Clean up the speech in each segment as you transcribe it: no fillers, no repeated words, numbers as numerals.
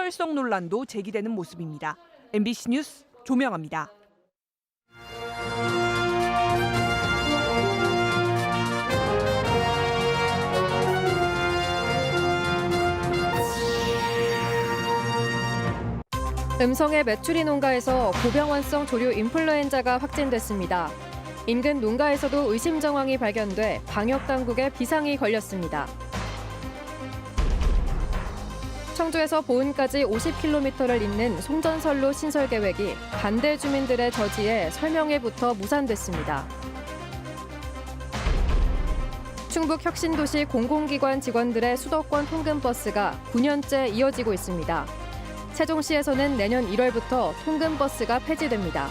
친절성 논란도 제기되는 모습입니다. MBC 뉴스 조명아입니다. 음성의 메추리 농가에서 고병원성 조류 인플루엔자가 확진됐습니다. 인근 농가에서도 의심 정황이 발견돼 방역당국에 비상이 걸렸습니다. 청주에서 보은까지 50km를 잇는 송전선로 신설 계획이 반대 주민들의 저지에 설명회부터 무산됐습니다. 충북 혁신도시 공공기관 직원들의 수도권 통근버스가 9년째 이어지고 있습니다. 세종시에서는 내년 1월부터 통근버스가 폐지됩니다.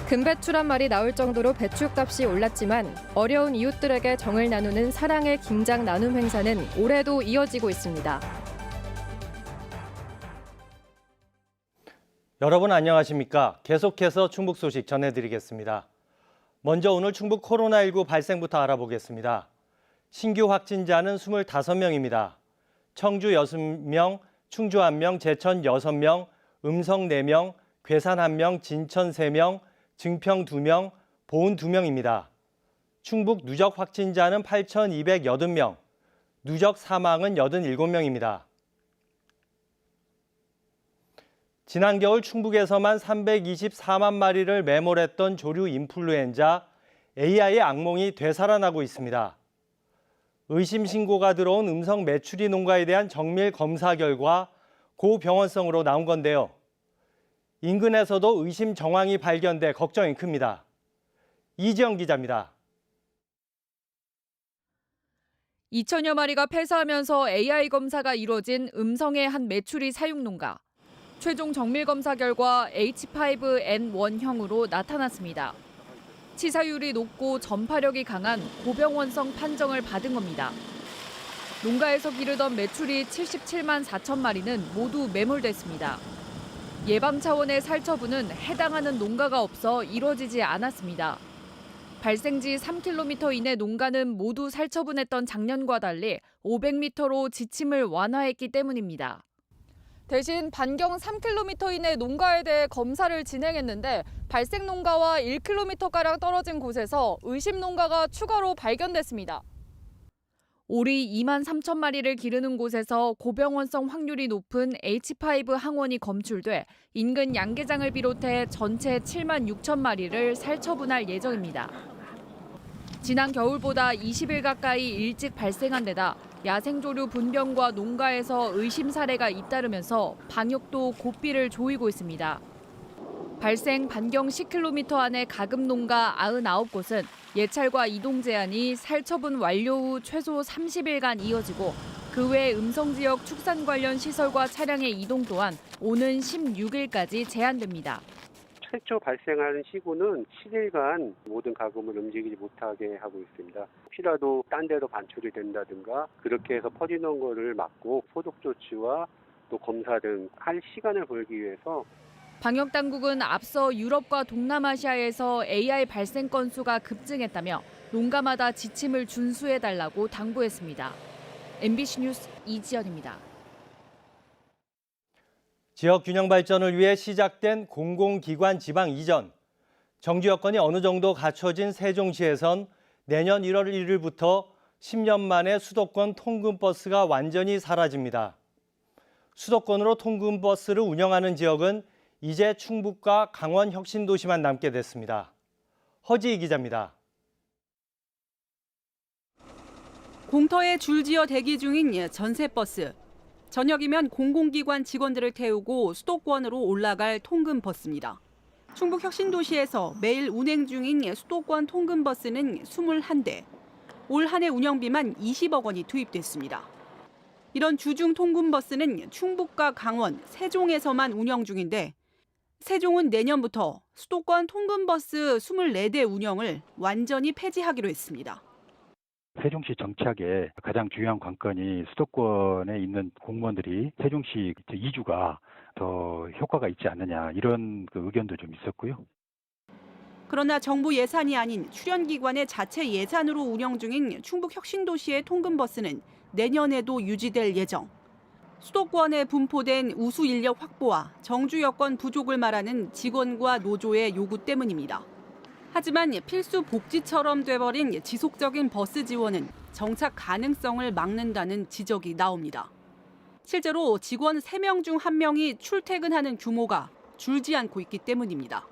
금배추란 말이 나올 정도로 배추값이 올랐지만 어려운 이웃들에게 정을 나누는 사랑의 김장 나눔 행사는 올해도 이어지고 있습니다. 여러분 안녕하십니까? 계속해서 충북 소식 전해드리겠습니다. 먼저 오늘 충북 코로나19 발생부터 알아보겠습니다. 신규 확진자는 25명입니다. 청주 6명, 충주 1명, 제천 6명, 음성 4명, 괴산 1명, 진천 3명, 증평 2명, 보은 2명입니다. 충북 누적 확진자는 8,280명, 누적 사망은 87명입니다. 지난 겨울 충북에서만 324만 마리를 매몰했던 조류 인플루엔자 AI의 악몽이 되살아나고 있습니다. 의심 신고가 들어온 음성 메추리 농가에 대한 정밀 검사 결과 고병원성으로 나온 건데요. 인근에서도 의심 정황이 발견돼 걱정이 큽니다. 이지영 기자입니다. 2천여 마리가 폐사하면서 AI 검사가 이뤄진 음성의 한 메추리 사육 농가. 최종 정밀 검사 결과 H5N1형으로 나타났습니다. 치사율이 높고 전파력이 강한 고병원성 판정을 받은 겁니다. 농가에서 기르던 메추리 77만 4천 마리는 모두 매몰됐습니다. 예방 차원의 살처분은 해당하는 농가가 없어 이뤄지지 않았습니다. 발생지 3km 이내 농가는 모두 살처분했던 작년과 달리 500m로 지침을 완화했기 때문입니다. 대신 반경 3km 이내 농가에 대해 검사를 진행했는데 발생 농가와 1km가량 떨어진 곳에서 의심 농가가 추가로 발견됐습니다. 오리 2만 3천 마리를 기르는 곳에서 고병원성 확률이 높은 H5 항원이 검출돼 인근 양계장을 비롯해 전체 7만 6천 마리를 살처분할 예정입니다. 지난 겨울보다 20일 가까이 일찍 발생한 데다 야생조류 분변과 농가에서 의심 사례가 잇따르면서 방역도 고삐를 조이고 있습니다. 발생 반경 10km 안의 가금 농가 99곳은 예찰과 이동 제한이 살처분 완료 후 최소 30일간 이어지고 그 외 음성지역 축산 관련 시설과 차량의 이동 또한 오는 16일까지 제한됩니다. 최초 발생하는 시구는 7일간 모든 가금을 움직이지 못하게 하고 있습니다. 혹시라도 딴 데로 반출이 된다든가 그렇게 해서 퍼지는 거를 막고 소독 조치와 또 검사 등 할 시간을 벌기 위해서 방역당국은 앞서 유럽과 동남아시아에서 AI 발생 건수가 급증했다며 농가마다 지침을 준수해달라고 당부했습니다. MBC 뉴스 이지연입니다. 지역 균형 발전을 위해 시작된 공공기관 지방 이전. 정규 여건이 어느 정도 갖춰진 세종시에선 내년 1월 1일부터 10년 만에 수도권 통근버스가 완전히 사라집니다. 수도권으로 통근버스를 운영하는 지역은 이제 충북과 강원 혁신도시만 남게 됐습니다. 허지희 기자입니다. 공터에 줄지어 대기 중인 전세버스. 저녁이면 공공기관 직원들을 태우고 수도권으로 올라갈 통근버스입니다. 충북 혁신도시에서 매일 운행 중인 수도권 통근버스는 21대. 올 한 해 운영비만 20억 원이 투입됐습니다. 이런 주중 통근버스는 충북과 강원, 세종에서만 운영 중인데 세종은 내년부터 수도권 통근버스 24대 운영을 완전히 폐지하기로 했습니다. 세종시 정착의 가장 중요한 관건이 수도권에 있는 공무원들이 세종시 이주가 더 효과가 있지 않느냐 이런 의견도 좀 있었고요. 그러나 정부 예산이 아닌 출연기관의 자체 예산으로 운영 중인 충북 혁신도시의 통근버스는 내년에도 유지될 예정. 수도권에 분포된 우수 인력 확보와 정주 여건 부족을 말하는 직원과 노조의 요구 때문입니다. 하지만 필수 복지처럼 돼버린 지속적인 버스 지원은 정착 가능성을 막는다는 지적이 나옵니다. 실제로 직원 3명 중 1명이 출퇴근하는 규모가 줄지 않고 있기 때문입니다.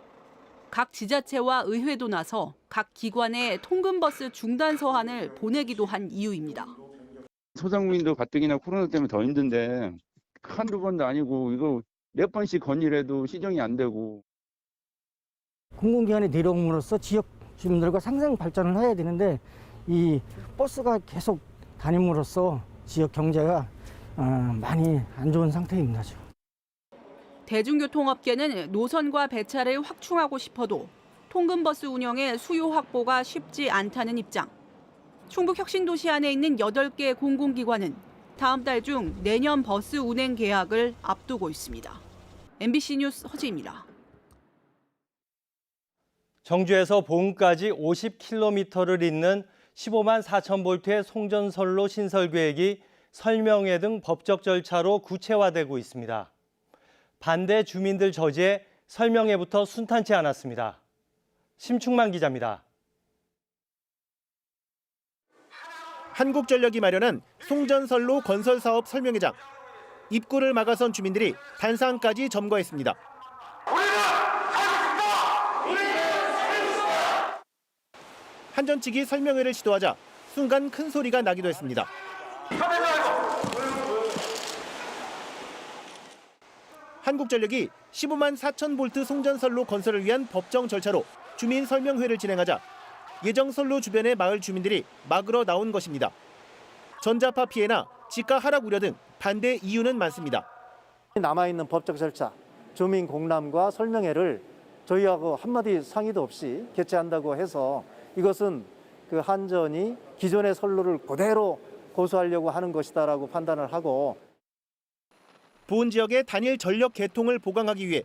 각 지자체와 의회도 나서 각 기관에 통근버스 중단 서한을 보내기도 한 이유입니다. 소상공인도 가뜩이나 코로나 때문에 더 힘든데 한두 번도 아니고 이거 몇 번씩 건의해도 시정이 안 되고. 공공기관에 내려옴으로써 지역 주민들과 상생 발전을 해야 되는데 이 버스가 계속 다님으로써 지역 경제가 많이 안 좋은 상태입니다. 지금. 대중교통업계는 노선과 배차를 확충하고 싶어도 통근버스 운영의 수요 확보가 쉽지 않다는 입장. 충북 혁신도시 안에 있는 8개 공공기관은 다음 달 중 내년 버스 운행 계약을 앞두고 있습니다. MBC 뉴스 허지입니다. 정주에서 보은까지 50km를 잇는 15만 4천 볼트의 송전선로 신설 계획이 설명회 등 법적 절차로 구체화되고 있습니다. 반대 주민들 저지에 설명회부터 순탄치 않았습니다. 심충만 기자입니다. 한국전력이 마련한 송전선로 건설 사업 설명회장. 입구를 막아선 주민들이 단상까지 점거했습니다. 한전 측이 설명회를 시도하자 순간 큰 소리가 나기도 했습니다. 한국전력이 15만 4천 볼트 송전선로 건설을 위한 법정 절차로 주민 설명회를 진행하자 예정 선로 주변의 마을 주민들이 막으러 나온 것입니다. 전자파 피해나 지가 하락 우려 등 반대 이유는 많습니다. 남아있는 법적 절차, 주민 공람과 설명회를 저희하고 한마디 상의도 없이 개최한다고 해서 이것은 그 한전이 기존의 선로를 그대로 고수하려고 하는 것이다라고 판단을 하고, 보은 지역의 단일 전력 개통을 보강하기 위해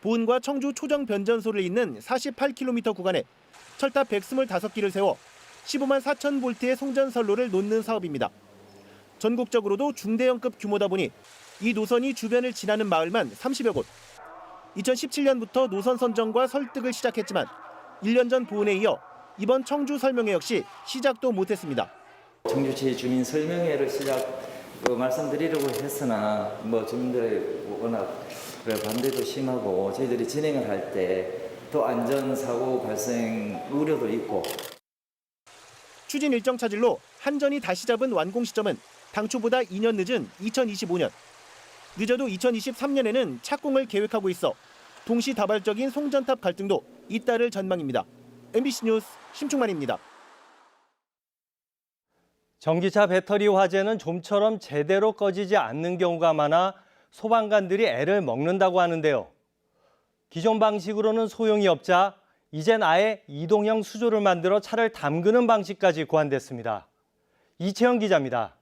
보은과 청주 초정 변전소를 잇는 48km 구간에 철탑 125기를 세워 15만 4천 볼트의 송전선로를 놓는 사업입니다. 전국적으로도 중대형급 규모다 보니 이 노선이 주변을 지나는 마을만 30여 곳. 2017년부터 노선 선정과 설득을 시작했지만 1년 전 보은에 이어 이번 청주 설명회 역시 시작도 못했습니다. 청주시 주민 설명회를 말씀드리려고 했으나 주민들의 워낙 반대도 심하고 저희들이 진행을 할 때 또 안전사고 발생 우려도 있고. 추진 일정 차질로 한전이 다시 잡은 완공 시점은 당초보다 2년 늦은 2025년. 늦어도 2023년에는 착공을 계획하고 있어 동시다발적인 송전탑 갈등도 잇따를 전망입니다. MBC 뉴스 심충만입니다. 전기차 배터리 화재는 좀처럼 제대로 꺼지지 않는 경우가 많아 소방관들이 애를 먹는다고 하는데요. 기존 방식으로는 소용이 없자 이젠 아예 이동형 수조를 만들어 차를 담그는 방식까지 고안됐습니다. 이채영 기자입니다.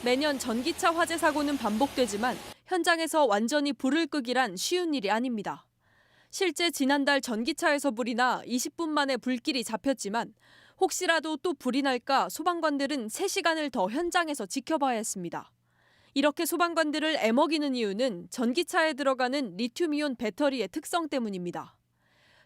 매년 전기차 화재 사고는 반복되지만 현장에서 완전히 불을 끄기란 쉬운 일이 아닙니다. 실제 지난달 전기차에서 불이 나 20분 만에 불길이 잡혔지만 혹시라도 또 불이 날까 소방관들은 3시간을 더 현장에서 지켜봐야 했습니다. 이렇게 소방관들을 애먹이는 이유는 전기차에 들어가는 리튬이온 배터리의 특성 때문입니다.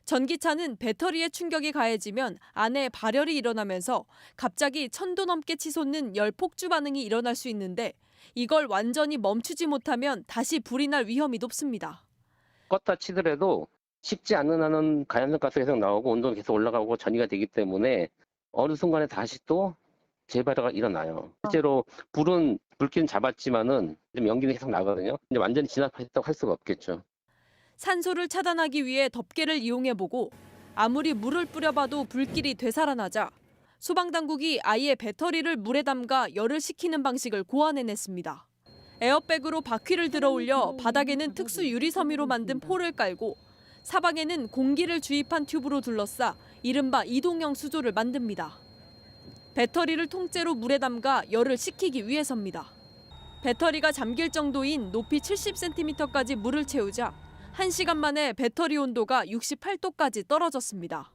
전기차는 배터리에 충격이 가해지면 안에 발열이 일어나면서 갑자기 1000도 넘게 치솟는 열 폭주 반응이 일어날 수 있는데 이걸 완전히 멈추지 못하면 다시 불이 날 위험이 높습니다. 껐다 치더라도 식지 않는 한은 가연성가스가 계속 나오고 온도는 계속 올라가고 전이가 되기 때문에 어느 순간에 다시 또 재발화가 일어나요. 실제로 불길은 잡았지만은 좀 연기는 계속 나거든요. 근데 완전히 진압했다고 할 수가 없겠죠. 산소를 차단하기 위해 덮개를 이용해보고 아무리 물을 뿌려봐도 불길이 되살아나자 소방당국이 아예 배터리를 물에 담가 열을 식히는 방식을 고안해냈습니다. 에어백으로 바퀴를 들어올려 바닥에는 특수 유리섬유로 만든 포를 깔고 사방에는 공기를 주입한 튜브로 둘러싸 이른바 이동형 수조를 만듭니다. 배터리를 통째로 물에 담가 열을 식히기 위해서입니다. 배터리가 잠길 정도인 높이 70cm까지 물을 채우자 1시간 만에 배터리 온도가 68도까지 떨어졌습니다.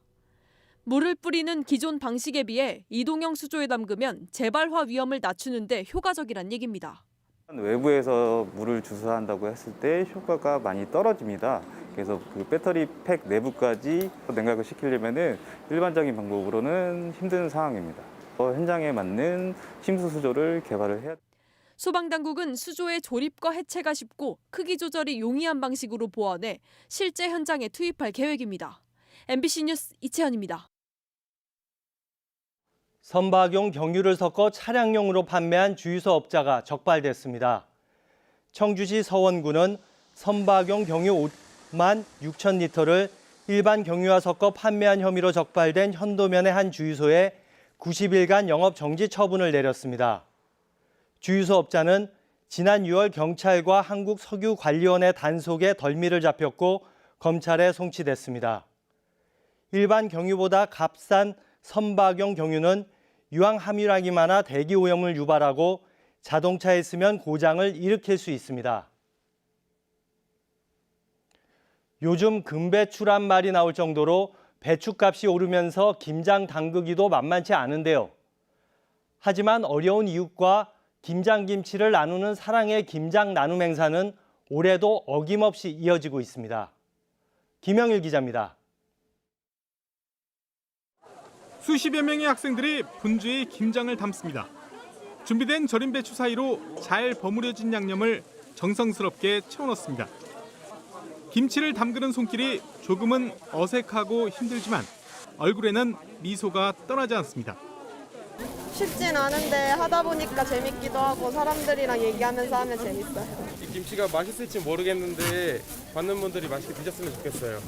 물을 뿌리는 기존 방식에 비해 이동형 수조에 담그면 재발화 위험을 낮추는 데 효과적이란 얘기입니다. 외부에서 물을 주사한다고 했을 때 효과가 많이 떨어집니다. 그래서 그 배터리 팩 내부까지 냉각을 시키려면은 일반적인 방법으로는 힘든 상황입니다. 현장에 맞는 심수 수조를 개발을 해야. 소방당국은 수조의 조립과 해체가 쉽고 크기 조절이 용이한 방식으로 보완해 실제 현장에 투입할 계획입니다. MBC 뉴스 이채연입니다. 선박용 경유를 섞어 차량용으로 판매한 주유소 업자가 적발됐습니다. 청주시 서원구는 선박용 경유 5만 6천 리터를 일반 경유와 섞어 판매한 혐의로 적발된 현도면의 한 주유소에 90일간 영업 정지 처분을 내렸습니다. 주유소 업자는 지난 6월 경찰과 한국석유관리원의 단속에 덜미를 잡혔고 검찰에 송치됐습니다. 일반 경유보다 값싼 선박용 경유는 유황 함유량이 많아 대기 오염을 유발하고 자동차에 쓰면 고장을 일으킬 수 있습니다. 요즘 금배추란 말이 나올 정도로 배추값이 오르면서 김장 담그기도 만만치 않은데요. 하지만 어려운 이웃과 김장김치를 나누는 사랑의 김장 나눔 행사는 올해도 어김없이 이어지고 있습니다. 김영일 기자입니다. 수십여 명의 학생들이 분주히 김장을 담습니다. 준비된 절인 배추 사이로 잘 버무려진 양념을 정성스럽게 채워넣습니다. 김치를 담그는 손길이 조금은 어색하고 힘들지만 얼굴에는 미소가 떠나지 않습니다. 쉽진 않은데 하다 보니까 재밌기도 하고 사람들이랑 얘기하면서 하면 재밌어요. 이 김치가 맛있을지 모르겠는데 받는 분들이 맛있게 드셨으면 좋겠어요.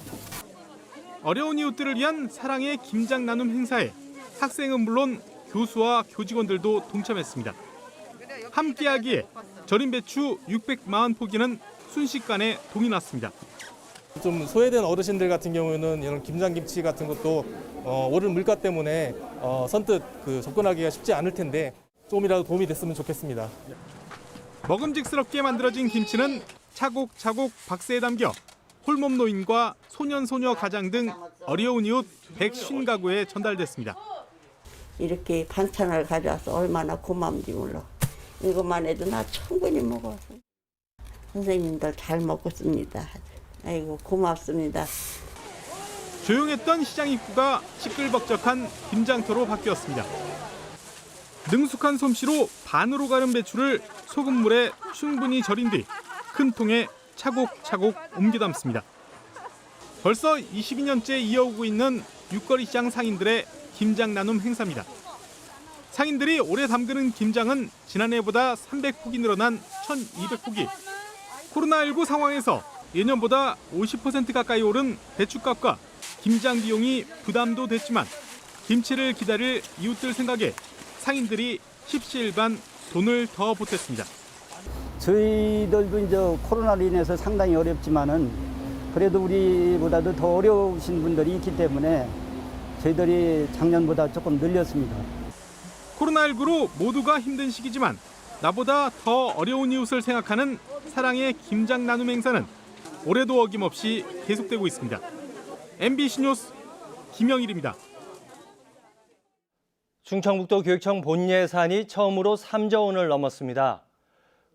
어려운 이웃들을 위한 사랑의 김장 나눔 행사에 학생은 물론 교수와 교직원들도 동참했습니다. 함께하기에 절인 배추 640포기는 순식간에 동이 났습니다. 좀 소외된 어르신들 같은 경우는 이런 김장김치 같은 것도 오른 물가 때문에 선뜻 접근하기가 쉽지 않을 텐데 조금이라도 도움이 됐으면 좋겠습니다. 먹음직스럽게 만들어진 김치는 차곡차곡 박스에 담겨 홀몸 노인과 소년 소녀 가장 등 어려운 이웃 150가구에 전달됐습니다. 이렇게 반찬을 가져와서 얼마나 고마운지 몰라. 이것만 해도 나 충분히 먹어서. 선생님들 잘 먹었습니다. 아이고 고맙습니다. 조용했던 시장 입구가 시끌벅적한 김장터로 바뀌었습니다. 능숙한 솜씨로 반으로 가른 배추를 소금물에 충분히 절인 뒤 큰 통에 차곡차곡 옮겨 담습니다. 벌써 22년째 이어오고 있는 육거리 시장 상인들의 김장 나눔 행사입니다. 상인들이 올해 담그는 김장은 지난해보다 300포기 늘어난 1,200포기. 코로나19 상황에서 예년보다 50% 가까이 오른 배추값과 김장 비용이 부담도 됐지만 김치를 기다릴 이웃들 생각에 상인들이 십시일반 돈을 더 보탰습니다. 저희들도 이제 코로나로 인해서 상당히 어렵지만은 그래도 우리보다도 더 어려우신 분들이 있기 때문에 저희들이 작년보다 조금 늘렸습니다. 코로나19로 모두가 힘든 시기지만 나보다 더 어려운 이웃을 생각하는 사랑의 김장 나눔 행사는 올해도 어김없이 계속되고 있습니다. MBC 뉴스 김영일입니다. 충청북도 교육청 본 예산이 처음으로 3조 원을 넘었습니다.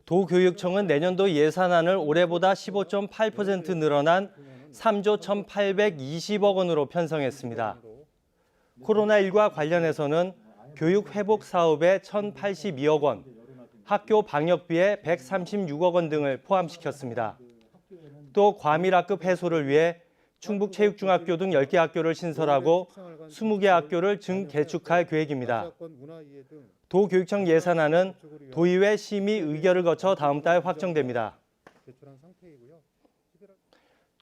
도교육청은 내년도 예산안을 올해보다 15.8% 늘어난 3조 1,820억 원으로 편성했습니다. 코로나19와 관련해서는 교육 회복 사업에 1,082억 원, 학교 방역비에 136억 원 등을 포함시켰습니다. 또 과밀학급 해소를 위해 충북체육중학교 등 10개 학교를 신설하고 20개 학교를 증개축할 계획입니다. 도교육청 예산안은 도의회 심의 의결을 거쳐 다음 달 확정됩니다.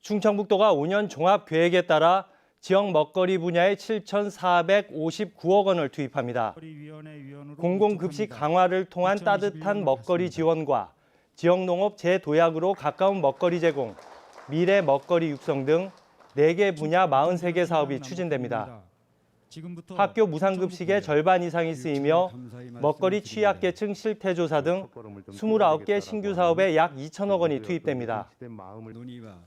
충청북도가 5년 종합계획에 따라 지역 먹거리 분야에 7,459억 원을 투입합니다. 공공급식 강화를 통한 따뜻한 먹거리 지원과 지역농업 재도약으로 가까운 먹거리 제공, 미래 먹거리 육성 등 4개 분야 43개 사업이 추진됩니다. 학교 무상급식의 절반 이상이 쓰이며 먹거리 취약계층 실태조사 등 29개 신규 사업에 약 2천억 원이 투입됩니다.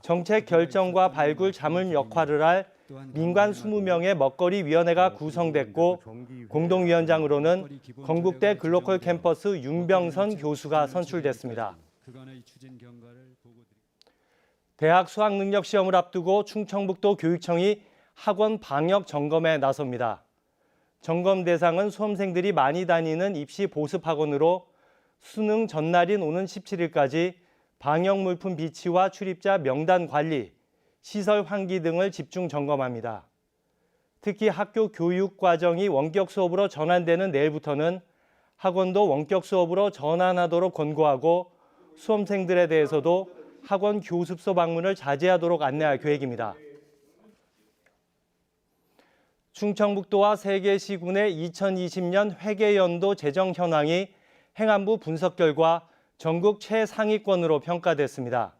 정책 결정과 발굴 자문 역할을 할 민관 20명의 먹거리위원회가 구성됐고 공동위원장으로는 건국대 글로컬 캠퍼스 윤병선 교수가 선출됐습니다. 대학 수학능력시험을 앞두고 충청북도 교육청이 학원 방역 점검에 나섭니다. 점검 대상은 수험생들이 많이 다니는 입시 보습학원으로 수능 전날인 오는 17일까지 방역 물품 비치와 출입자 명단 관리, 시설 환기 등을 집중 점검합니다. 특히 학교 교육 과정이 원격 수업으로 전환되는 내일부터는 학원도 원격 수업으로 전환하도록 권고하고 수험생들에 대해서도 학원 교습소 방문을 자제하도록 안내할 계획입니다. 충청북도와 3개 시군의 2020년 회계연도 재정 현황이 행안부 분석 결과 전국 최상위권으로 평가됐습니다.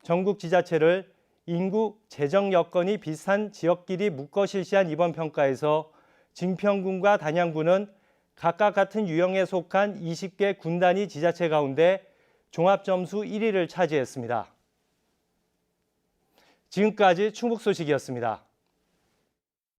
전국 지자체를 인구, 재정 여건이 비슷한 지역끼리 묶어 실시한 이번 평가에서 증평군과 단양군은 각각 같은 유형에 속한 20개 군단위 지자체 가운데 종합점수 1위를 차지했습니다. 지금까지 충북 소식이었습니다.